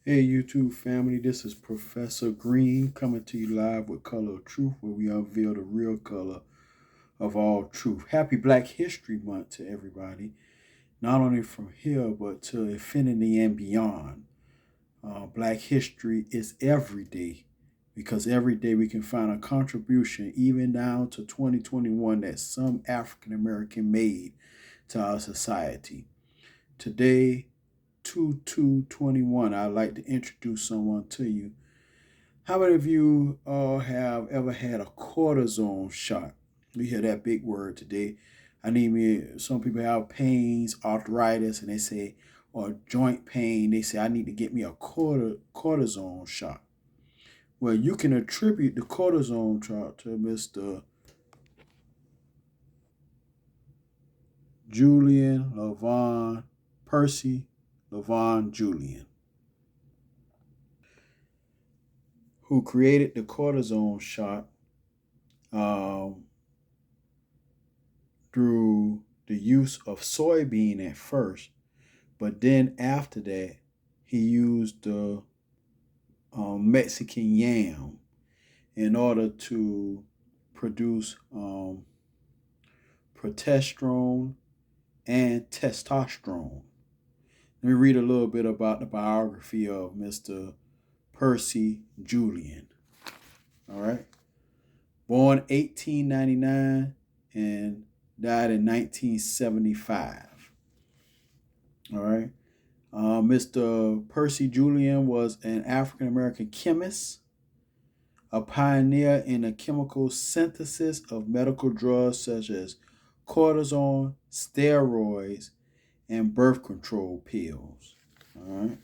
Hey YouTube family, this is Professor Green coming to you live with Color of Truth, where we unveil the real color of all truth. Happy Black History Month to everybody, not only from here but to infinity and beyond. Black history is every day because every day we can find a contribution, even down to 2021, that some African American made to our society. Today, 2221, I'd like to introduce someone to you. How many of you have ever had a cortisone shot? We hear that big word today. Some people have pains, arthritis, and they say, or joint pain, they say, I need to get me a cortisone shot. Well, you can attribute the cortisone shot to Mr. Julian Levon, Percy Levon Julian, who created the cortisone shot um, through the use of soybean at first, but then after that, he used the Mexican yam in order to produce progesterone and testosterone. Let me read a little bit about the biography of Mr. Percy Julian. All right. Born 1899 and died in 1975. All right. Mr. Percy Julian was an African American chemist, a pioneer in the chemical synthesis of medical drugs such as cortisone, steroids, and birth control pills. All right.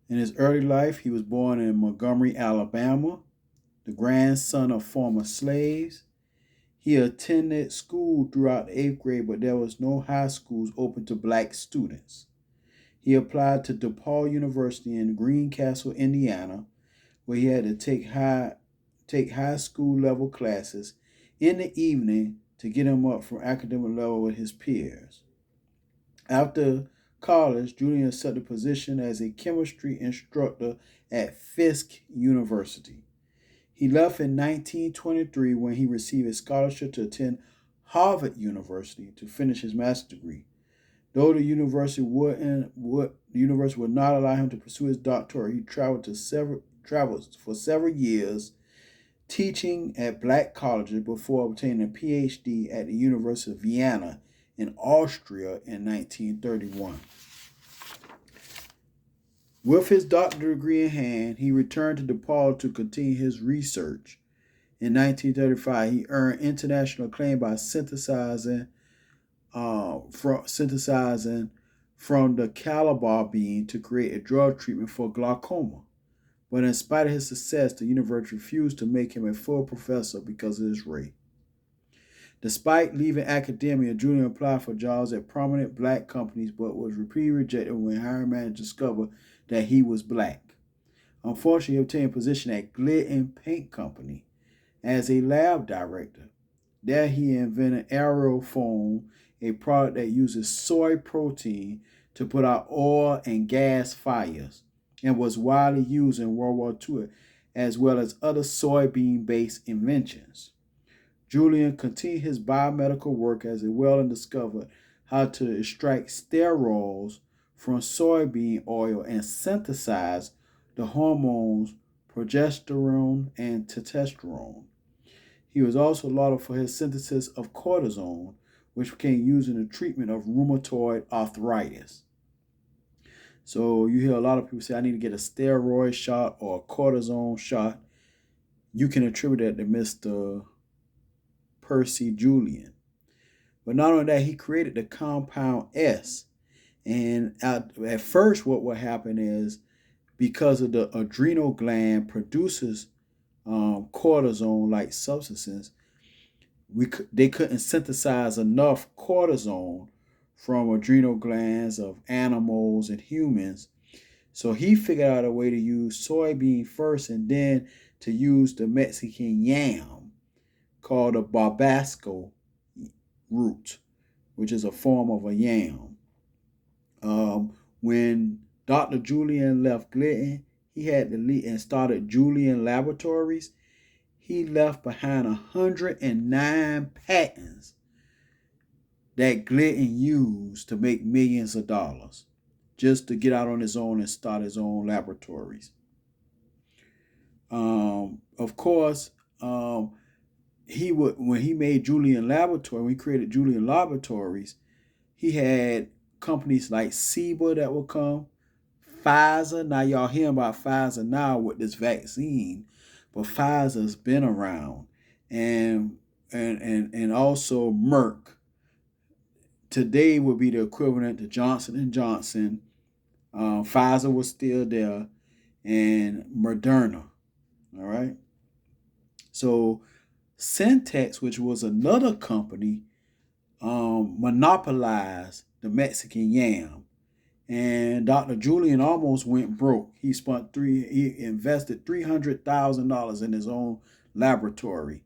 In his early life, he was born in Montgomery, Alabama, the grandson of former slaves. He attended school throughout the eighth grade, but there was no high schools open to black students. He applied to DePaul University in Greencastle, Indiana, where he had to take high school level classes in the evening to get him up from academic level with his peers. After college, Julian accepted a position as a chemistry instructor at Fisk University. He left in 1923 when he received a scholarship to attend Harvard University to finish his master's degree. Though the university would not allow him to pursue his doctorate, he traveled for several years teaching at black colleges before obtaining a PhD at the University of Vienna in Austria in 1931. With his doctorate degree in hand, he returned to DePaul to continue his research. In 1935, he earned international acclaim by synthesizing from the calabar bean to create a drug treatment for glaucoma. But in spite of his success, the university refused to make him a full professor because of his race. Despite leaving academia, Julian applied for jobs at prominent black companies but was repeatedly rejected when hiring managers discovered that he was black. Unfortunately, he obtained a position at Glidden Paint Company as a lab director. There he invented aerofoam, a product that uses soy protein to put out oil and gas fires, and was widely used in World War II, as well as other soybean-based inventions. Julian continued his biomedical work as well and discovered how to extract steroids from soybean oil and synthesize the hormones progesterone and testosterone. He was also lauded for his synthesis of cortisone, which became used in the treatment of rheumatoid arthritis. So you hear a lot of people say, I need to get a steroid shot or a cortisone shot. You can attribute that to Mr. Percy Julian. But not only that, he created the compound S. And at first, what would happen is because of the adrenal gland produces cortisone-like substances, they couldn't synthesize enough cortisone from adrenal glands of animals and humans. So he figured out a way to use soybean first and then to use the Mexican yam called a barbasco root, which is a form of a yam. When Dr. Julian left Glidden, he had to leave and started Julian Laboratories. He left behind 109 patents that Glidden used to make millions of dollars just to get out on his own and start his own laboratories. Of course, when he made Julian Laboratory, when he created Julian Laboratories, he had companies like SIBA that would come, Pfizer. Now y'all hearing about Pfizer now with this vaccine, but Pfizer's been around, and also Merck. Today would be the equivalent to Johnson and Johnson. Pfizer was still there, and Moderna. All right. So Syntex, which was another company, monopolized the Mexican yam, and Dr. Julian almost went broke. He invested $300,000 in his own laboratory,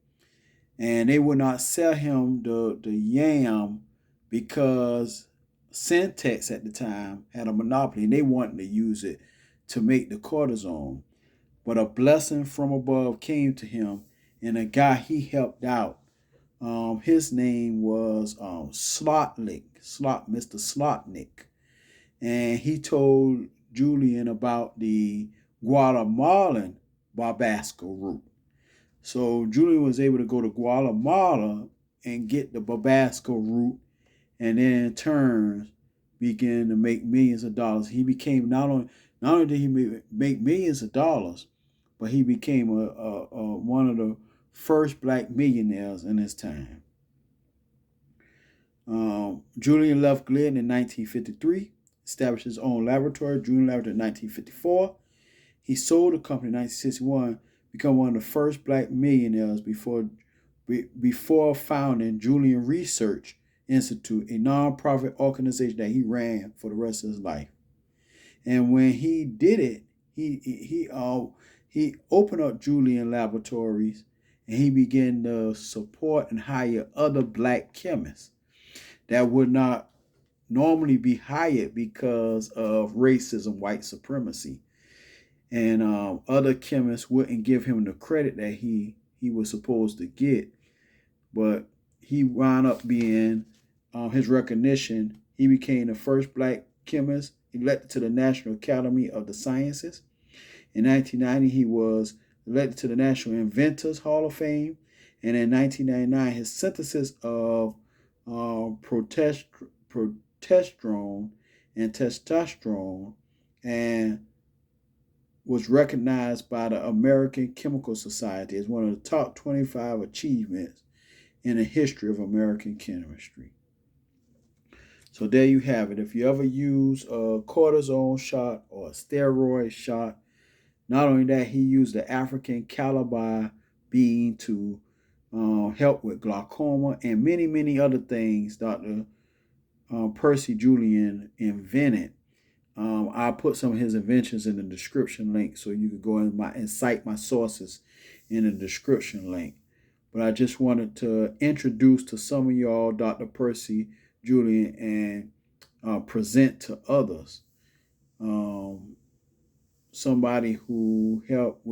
and they would not sell him the yam because Syntex at the time had a monopoly, and they wanted to use it to make the cortisone. But a blessing from above came to him, and a guy he helped out, his name was Mr. Slotnick, and he told Julian about the Guatemalan Barbasco root. So Julian was able to go to Guatemala and get the Barbasco root, and then in turn began to make millions of dollars. He became not only did he make millions of dollars, but he became one of the first black millionaires in his time. Julian left Glidden in 1953, established his own laboratory, Julian Laboratory, in 1954. He sold the company in 1961, become one of the first black millionaires before founding Julian Research Institute, a nonprofit organization that he ran for the rest of his life. And when he did it, he opened up Julian Laboratories, and he began to support and hire other black chemists that would not normally be hired because of racism, white supremacy. And other chemists wouldn't give him the credit that he was supposed to get. But he wound up being his recognition. He became the first black chemist elected to the National Academy of the Sciences. In 1990, he was elected to the National Inventors Hall of Fame. And in 1999, his synthesis of progesterone and testosterone and was recognized by the American Chemical Society as one of the top 25 achievements in the history of American chemistry. So there you have it. If you ever use a cortisone shot or a steroid shot, not only that, he used the African calabar bean to help with glaucoma and many, many other things Dr. Percy Julian invented. I'll put some of his inventions in the description link so you could go and cite my sources in the description link. But I just wanted to introduce to some of y'all Dr. Percy Julian and present to others somebody who helped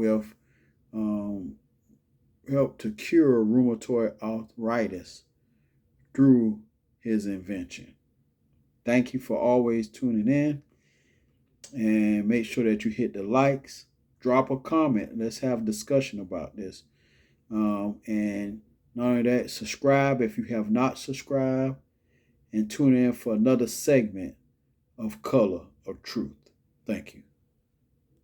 to cure rheumatoid arthritis through his invention. Thank you for always tuning in, and make sure that you hit the likes, drop a comment. Let's have a discussion about this. And not only that, subscribe if you have not subscribed, and tune in for another segment of Color of Truth. Thank you.